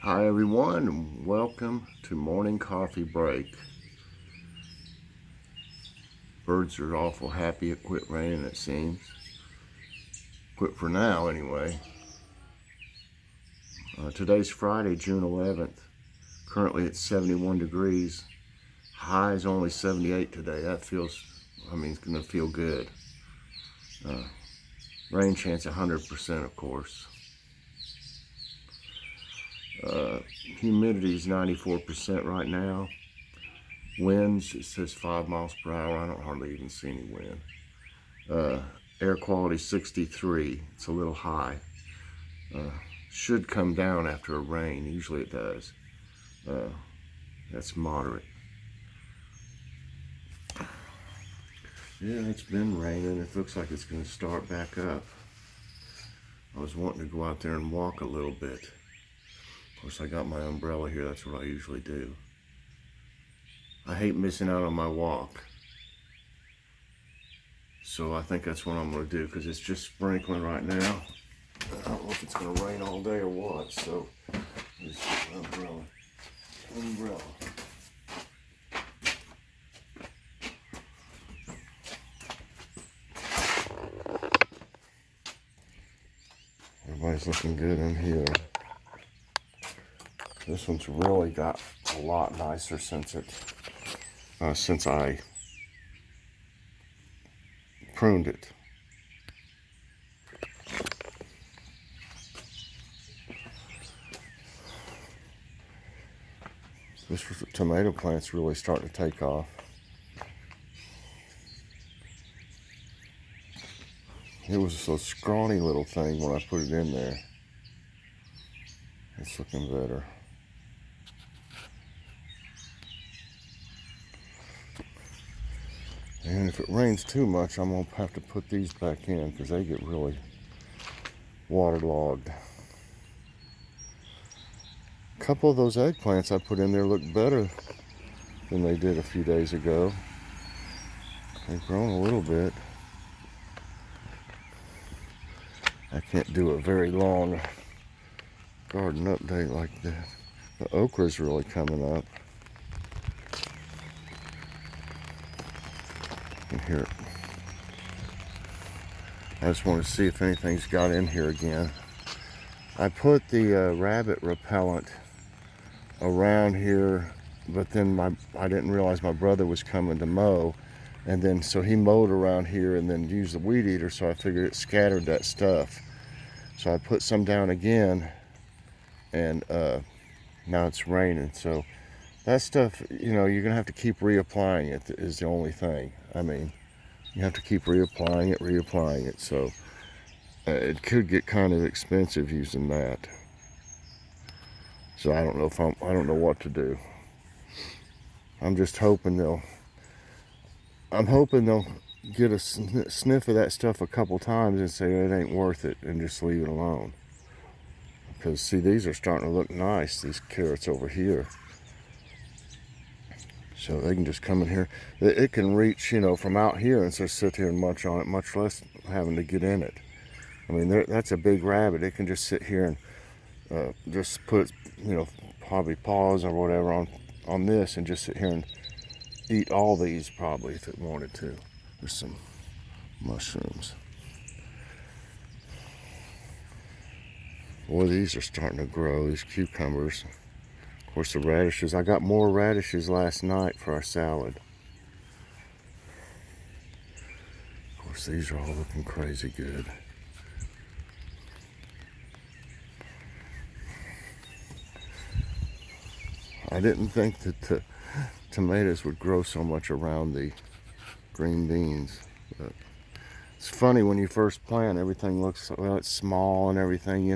Hi everyone, and welcome to morning coffee break. Birds are awful happy it quit raining, it seems. Quit for now anyway. Today's Friday, June 11th. Currently it's 71 degrees. High is only 78 today. That feels, it's gonna feel good. Rain chance 100%, of course. Humidity is 94% right now. Winds, it says 5 miles per hour. I don't hardly even see any wind. Air quality 63. It's a little high. Should come down after a rain. Usually it does. That's moderate. Yeah, it's been raining. It looks like it's going to start back up. I was wanting to go out there and walk a little bit. Of course, I got my umbrella here. That's what I usually do. I hate missing out on my walk. So I think that's what I'm going to do, because it's just sprinkling right now. I don't know if it's going to rain all day or what, so this umbrella. Everybody's looking good in here. This one's really got a lot nicer since I pruned it. This tomato plant's really starting to take off. It was a scrawny little thing when I put it in there. It's looking better. And if it rains too much, I'm going to have to put these back in because they get really waterlogged. A couple of those eggplants I put in there look better than they did a few days ago. They've grown a little bit. I can't do a very long garden update like that. The okra's really coming up. And here, I just want to see if anything's got in here again. I put the rabbit repellent around here, but then I didn't realize my brother was coming to mow, and then so he mowed around here and then used the weed eater, so I figured it scattered that stuff. So I put some down again, and now it's raining, so that stuff, you're gonna have to keep reapplying it is the only thing. You have to keep reapplying it, so it could get kind of expensive using that. So I don't know what to do. I'm just hoping they'll get a sniff of that stuff a couple times and say it ain't worth it and just leave it alone. Because see, these are starting to look nice, these carrots over here. So they can just come in here. It can reach, from out here and just sit here and munch on it, much less having to get in it. That's a big rabbit. It can just sit here and just put, probably paws or whatever on this and just sit here and eat all these probably if it wanted to. There's some mushrooms. Boy, these are starting to grow, these cucumbers. Of course, the radishes. I got more radishes last night for our salad. Of course, these are all looking crazy good. I didn't think that the tomatoes would grow so much around the green beans. But it's funny, when you first plant, everything looks, well, it's small and everything,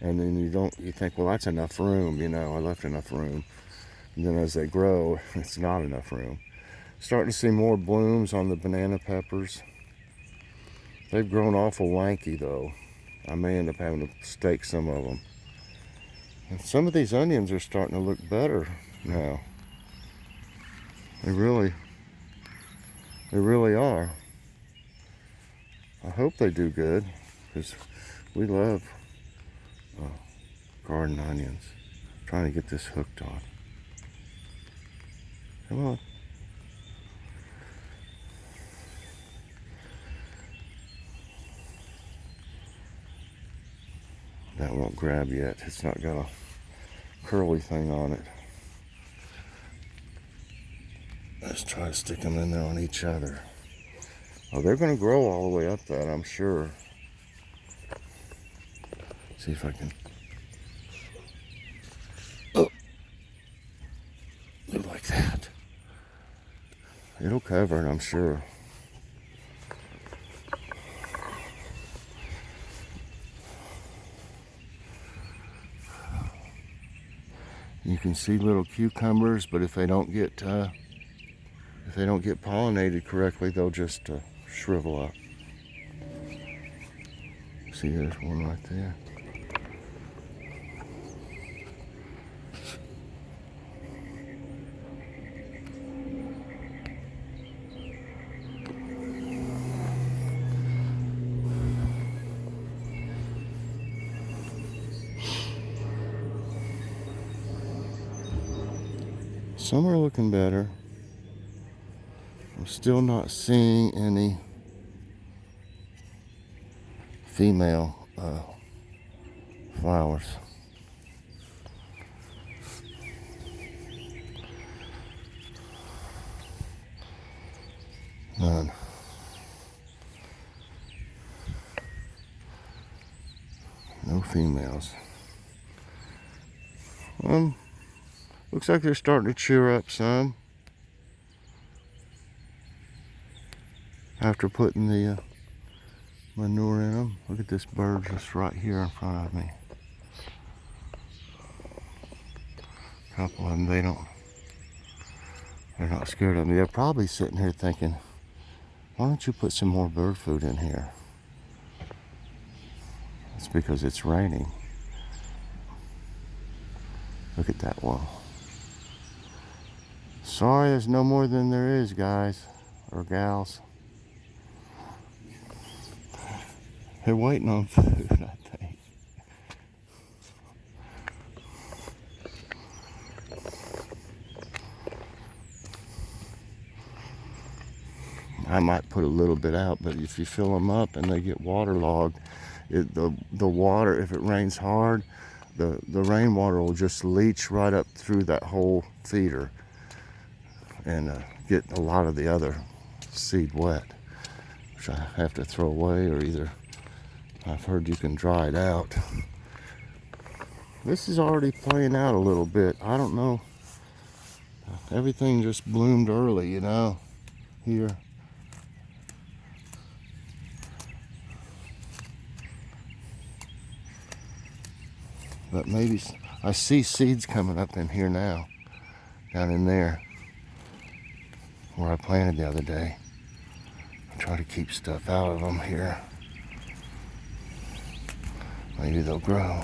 and then you think, well, that's enough room, I left enough room. And then as they grow, it's not enough room. Starting to see more blooms on the banana peppers. They've grown awful lanky though. I may end up having to stake some of them. And some of these onions are starting to look better now. They really are. I hope they do good, because we love garden onions. Trying to get this hooked on. Come on. That won't grab yet. It's not got a curly thing on it. Let's try to stick them in there on each other. Oh, they're going to grow all the way up that, I'm sure. See if I can. Oh, like that. It'll cover it, I'm sure. You can see little cucumbers, but if they don't get pollinated correctly, they'll just shrivel up. See, there's one right there. Some are looking better. I'm still not seeing any female flowers. None. No females. Looks like they're starting to cheer up some after putting the manure in them. Look at this bird just right here in front of me. A couple of them, they're not scared of me. They're probably sitting here thinking, why don't you put some more bird food in here? It's because it's raining. Look at that one. Sorry, there's no more than there is, guys or gals. They're waiting on food, I think. I might put a little bit out, but if you fill them up and they get waterlogged, the water, if it rains hard, the rainwater will just leach right up through that whole feeder and get a lot of the other seed wet, which I have to throw away, or either I've heard you can dry it out. This is already playing out a little bit. I don't know. Everything just bloomed early, you know, here. But maybe I see seeds coming up in here now, down in there where I planted the other day. I try to keep stuff out of them here. Maybe they'll grow.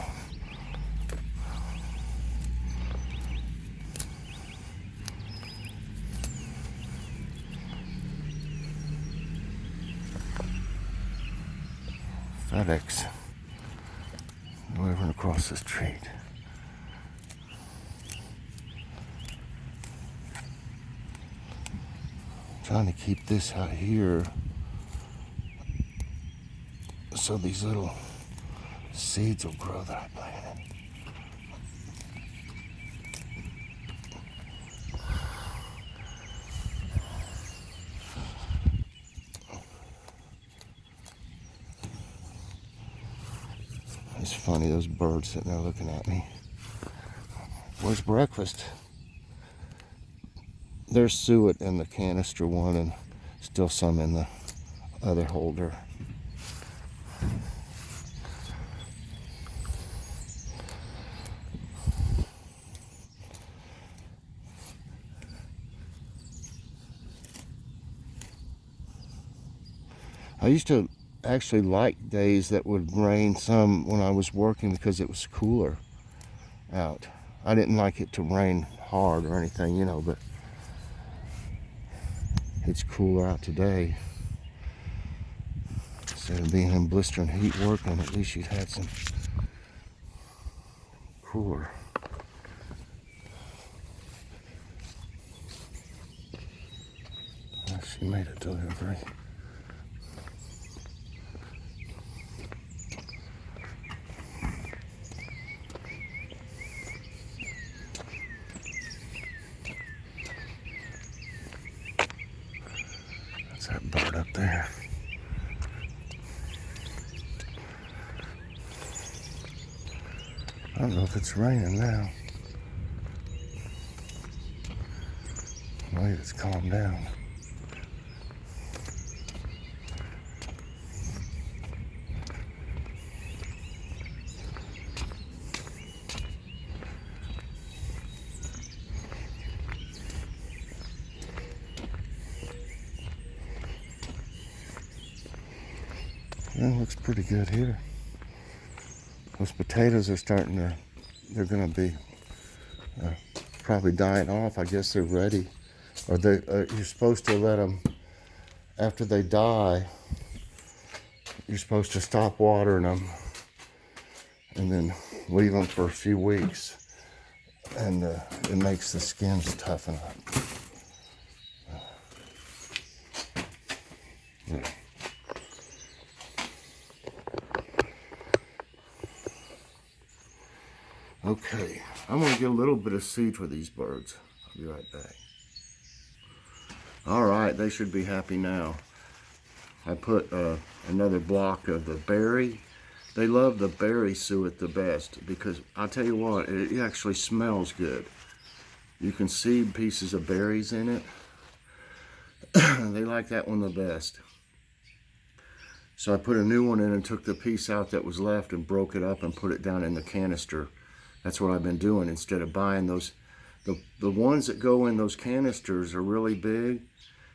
FedEx delivering across the street. Trying to keep this out here so these little seeds will grow that I planted. It's funny, those birds sitting there looking at me. Where's breakfast? There's suet in the canister one and still some in the other holder. I used to actually like days that would rain some when I was working because it was cooler out. I didn't like it to rain hard or anything, you know, but it's cooler out today. Instead of being in blistering heat working, at least you'd had some cooler. She made a delivery. That's that bird up there. I don't know if it's raining now. I believe it's calmed down. It looks pretty good here. Those potatoes are they're gonna be probably dying off. I guess they're ready. Or you're supposed to let them, after they die, you're supposed to stop watering them and then leave them for a few weeks. And it makes the skins toughen up. Yeah. Okay, I'm going to get a little bit of seed for these birds. I'll be right back. All right, they should be happy now. I put another block of the berry. They love the berry suet the best because I'll tell you what, it actually smells good. You can see pieces of berries in it. They like that one the best. So I put a new one in and took the piece out that was left and broke it up and put it down in the canister. That's what I've been doing instead of buying those. The ones that go in those canisters are really big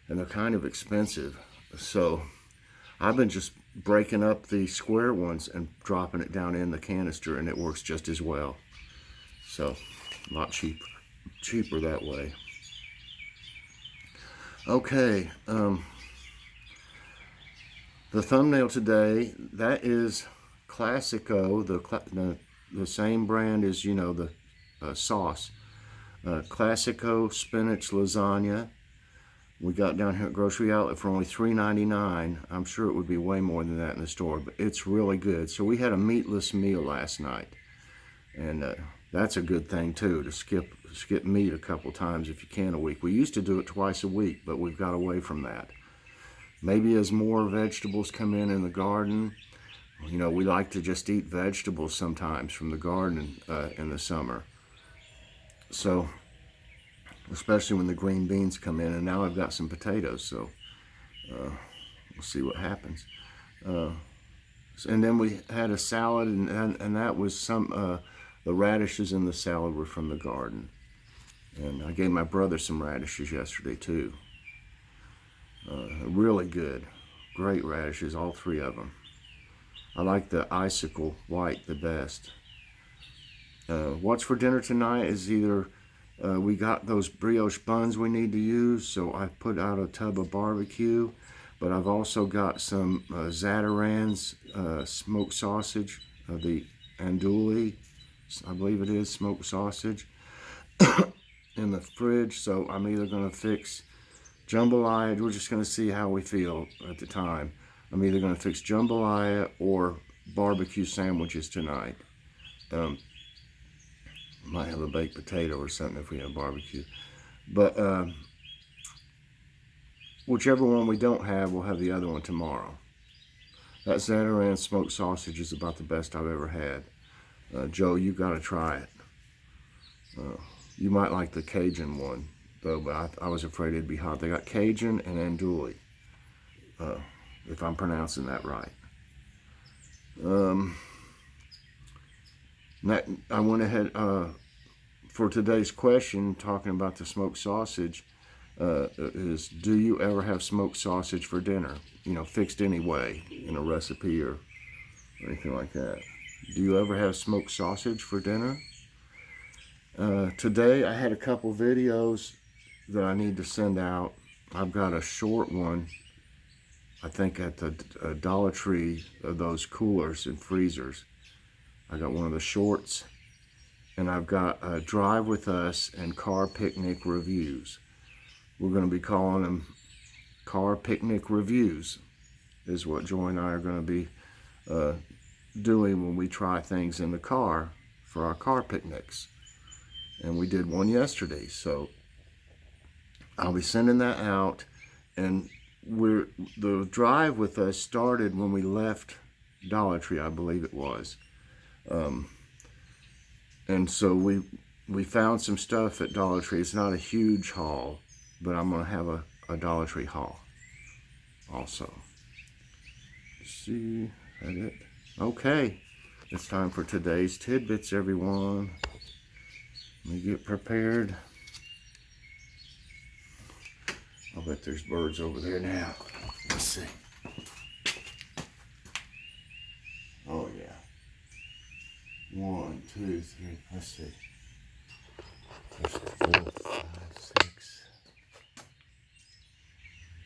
and they're kind of expensive. So I've been just breaking up the square ones and dropping it down in the canister, and it works just as well. So a lot cheaper that way. Okay, the thumbnail today, that is Classico, the same brand as, you know, the sauce. Classico spinach lasagna. We got down here at Grocery Outlet for only $3.99. I'm sure it would be way more than that in the store, but it's really good. So we had a meatless meal last night, and that's a good thing too, to skip meat a couple times if you can a week. We used to do it twice a week, but we've got away from that. Maybe as more vegetables come in the garden, you know, we like to just eat vegetables sometimes from the garden in the summer. So, especially when the green beans come in, and now I've got some potatoes, so we'll see what happens. And then we had a salad, and that was the radishes in the salad were from the garden. And I gave my brother some radishes yesterday too. Really good, great radishes, all three of them. I like the icicle white the best. What's for dinner tonight is either we got those brioche buns we need to use, so I put out a tub of barbecue, but I've also got some Zatarain's smoked sausage, the andouille, I believe it is, smoked sausage, in the fridge. So I'm either going to fix jambalaya. We're just going to see how we feel at the time. I'm either going to fix jambalaya or barbecue sandwiches tonight. Might have a baked potato or something if we have barbecue. But whichever one we don't have, we'll have the other one tomorrow. That Zatarain smoked sausage is about the best I've ever had. Joe, you got to try it. You might like the Cajun one, though, but I was afraid it'd be hot. They got Cajun and andouille, if I'm pronouncing that right. I went ahead for today's question, talking about the smoked sausage, is do you ever have smoked sausage for dinner? You know, fixed anyway in a recipe or anything like that. Do you ever have smoked sausage for dinner? Today I had a couple videos that I need to send out. I've got a short one, I think at the Dollar Tree, of those coolers and freezers. I got one of the shorts, and I've got Drive With Us and Car Picnic reviews. We're going to be calling them car picnic reviews is what Joy and I are going to be doing when we try things in the car for our car picnics. And we did one yesterday, so I'll be sending that out. And the drive with us started when we left Dollar Tree, I believe it was. And so we found some stuff at Dollar Tree. It's not a huge haul, but I'm going to have a Dollar Tree haul also. See, that it? Okay, it's time for today's tidbits, everyone. Let me get prepared. I'll bet there's birds over there now. Let's see. Oh yeah. 1, 2, 3. Let's see. There's 4, 5, 6.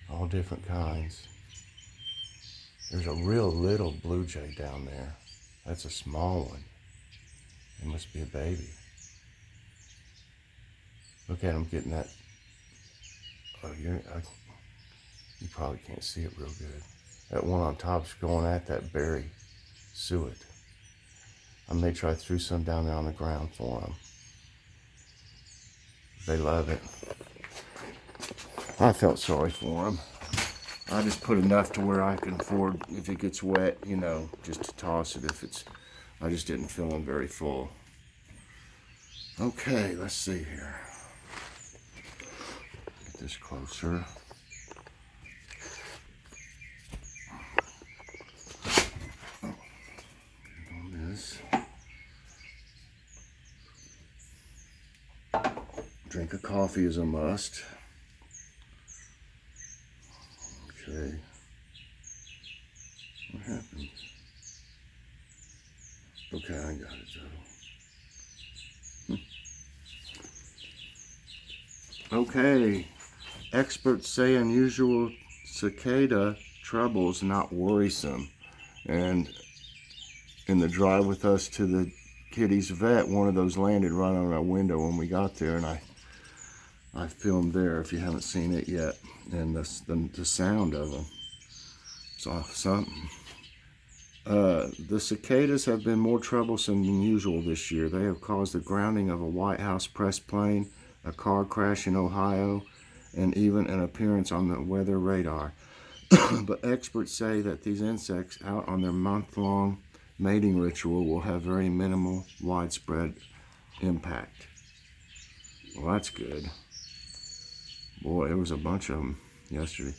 All different kinds. There's a real little blue jay down there. That's a small one. It must be a baby. Look at him getting that. Oh, you probably can't see it real good. That one on top's going at that berry suet. I made sure I threw some down there on the ground for them. They love it. I felt sorry for them. I just put enough to where I can afford, if it gets wet, you know, just to toss it if it's, I just didn't feel them very full. Okay, let's see here. Get this closer. On this. Drink of coffee is a must. Okay. What happened? Okay, I got it, Joe. Okay. Experts say unusual cicada trouble's not worrisome. And in the drive with us to the kitty's vet, one of those landed right on our window when we got there, and I filmed there if you haven't seen it yet. And the sound of them. It's something. The cicadas have been more troublesome than usual this year. They have caused the grounding of a White House press plane, a car crash in Ohio, and even an appearance on the weather radar. But experts say that these insects out on their month-long mating ritual will have very minimal widespread impact. Well, that's good. Boy, there was a bunch of them yesterday.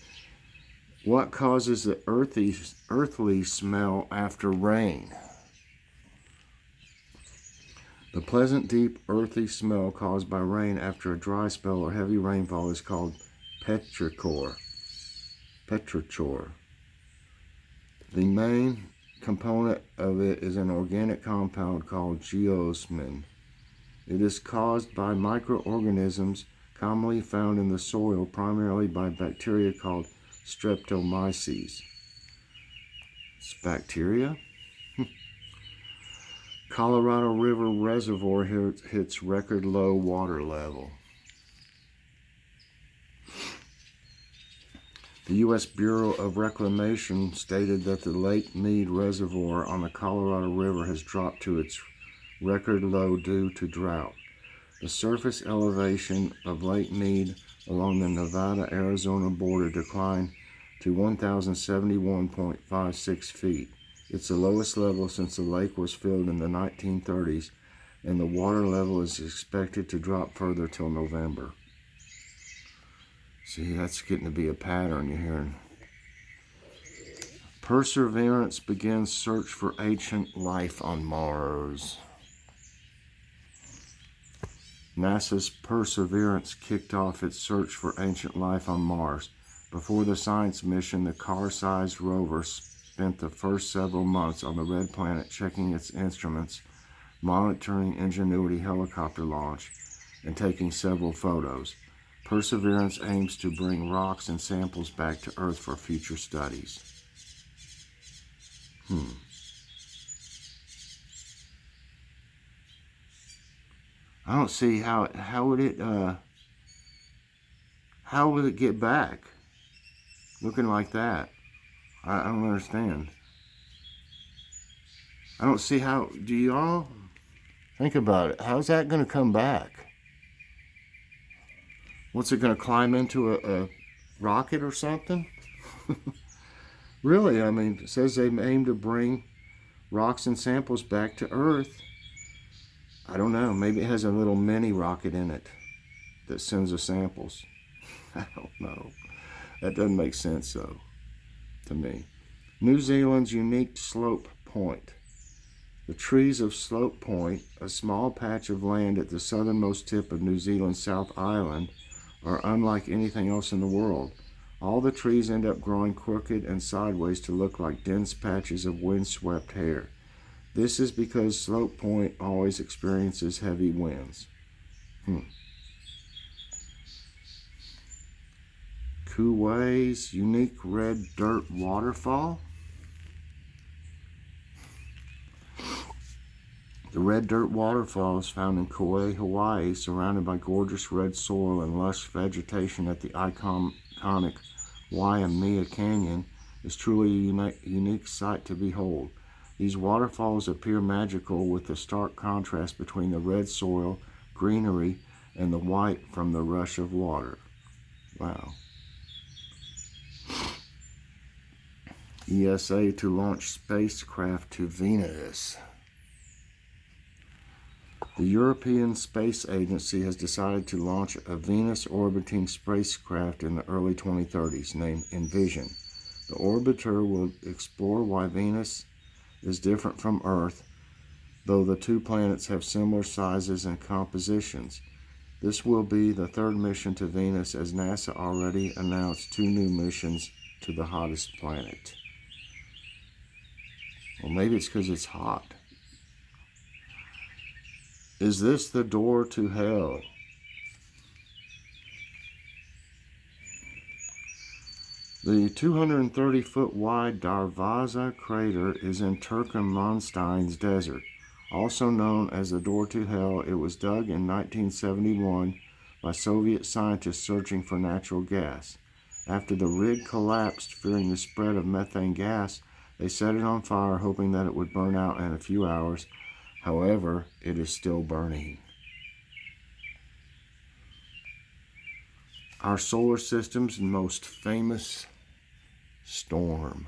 What causes the earthly smell after rain? The pleasant, deep, earthy smell caused by rain after a dry spell or heavy rainfall is called petrichor. The main component of it is an organic compound called geosmin. It is caused by microorganisms commonly found in the soil, primarily by bacteria called streptomyces. It's bacteria? Colorado River Reservoir hits record low water level. The U.S. Bureau of Reclamation stated that the Lake Mead Reservoir on the Colorado River has dropped to its record low due to drought. The surface elevation of Lake Mead along the Nevada-Arizona border declined to 1,071.56 feet. It's the lowest level since the lake was filled in the 1930s, and the water level is expected to drop further till November. See, that's getting to be a pattern you're hearing. Perseverance begins search for ancient life on Mars. NASA's Perseverance kicked off its search for ancient life on Mars. Before the science mission, the car-sized rover spent the first several months on the red planet checking its instruments, monitoring Ingenuity helicopter launch, and taking several photos. Perseverance aims to bring rocks and samples back to Earth for future studies. I don't see how would it get back? looking like that. I don't understand. I don't see how, do y'all think about it? How's that going to come back? What's it going to climb into a rocket or something? Really, I mean, it says they aim to bring rocks and samples back to Earth. I don't know. Maybe it has a little mini rocket in it that sends the samples. I don't know. That doesn't make sense, though, to me. New Zealand's unique slope point. The trees of Slope Point, a small patch of land at the southernmost tip of New Zealand's South Island, are unlike anything else in the world. All the trees end up growing crooked and sideways to look like dense patches of windswept hair. This is because Slope Point always experiences heavy winds. Kauai's unique red dirt waterfall. The red dirt waterfall is found in Kauai, Hawaii, surrounded by gorgeous red soil and lush vegetation at the iconic Waimea Canyon. Is truly a unique sight to behold. These waterfalls appear magical with the stark contrast between the red soil, greenery, and the white from the rush of water. Wow. ESA to launch spacecraft to Venus. The European Space Agency has decided to launch a Venus-orbiting spacecraft in the early 2030s named Envision. The orbiter will explore why Venus is different from Earth, though the two planets have similar sizes and compositions. This will be the third mission to Venus, as NASA already announced 2 new missions to the hottest planet. Well, maybe it's because it's hot. Is this the door to hell? The 230-foot wide Darvaza crater is in Turkmenistein's desert. Also known as the door to hell, it was dug in 1971 by Soviet scientists searching for natural gas. After the rig collapsed, fearing the spread of methane gas, they set it on fire, hoping that it would burn out in a few hours. However, it is still burning. Our solar system's most famous storm.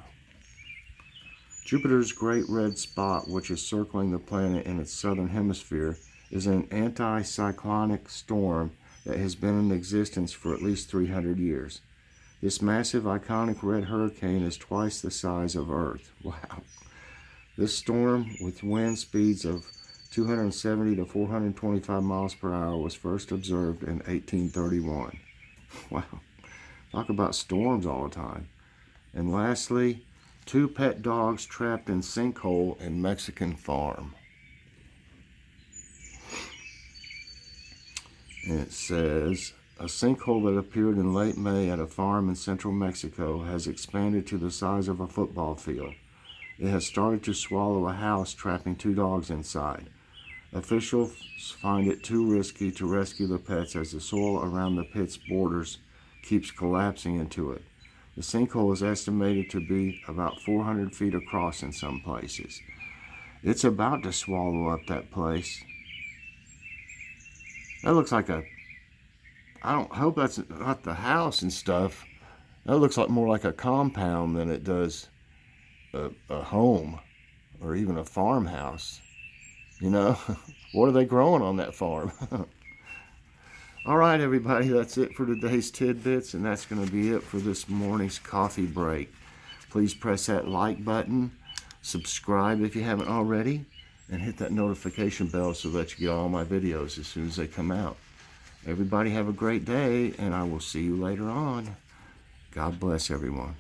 Jupiter's Great Red Spot, which is circling the planet in its southern hemisphere, is an anticyclonic storm that has been in existence for at least 300 years. This massive, iconic red hurricane is twice the size of Earth. Wow. This storm, with wind speeds of 270 to 425 miles per hour, was first observed in 1831. Wow. Talk about storms all the time. And lastly, 2 pet dogs trapped in sinkhole in Mexican farm. And it says, a sinkhole that appeared in late May at a farm in central Mexico has expanded to the size of a football field. It has started to swallow a house, trapping 2 dogs inside. Officials find it too risky to rescue the pets as the soil around the pit's borders keeps collapsing into it. The sinkhole is estimated to be about 400 feet across in some places. It's about to swallow up that place. That looks like I hope that's not the house and stuff. That looks like more like a compound than it does a home or even a farmhouse. You know, what are they growing on that farm? All right, everybody, that's it for today's tidbits, and that's going to be it for this morning's coffee break. Please press that like button, subscribe if you haven't already, and hit that notification bell so that you get all my videos as soon as they come out. Everybody have a great day, and I will see you later on. God bless everyone.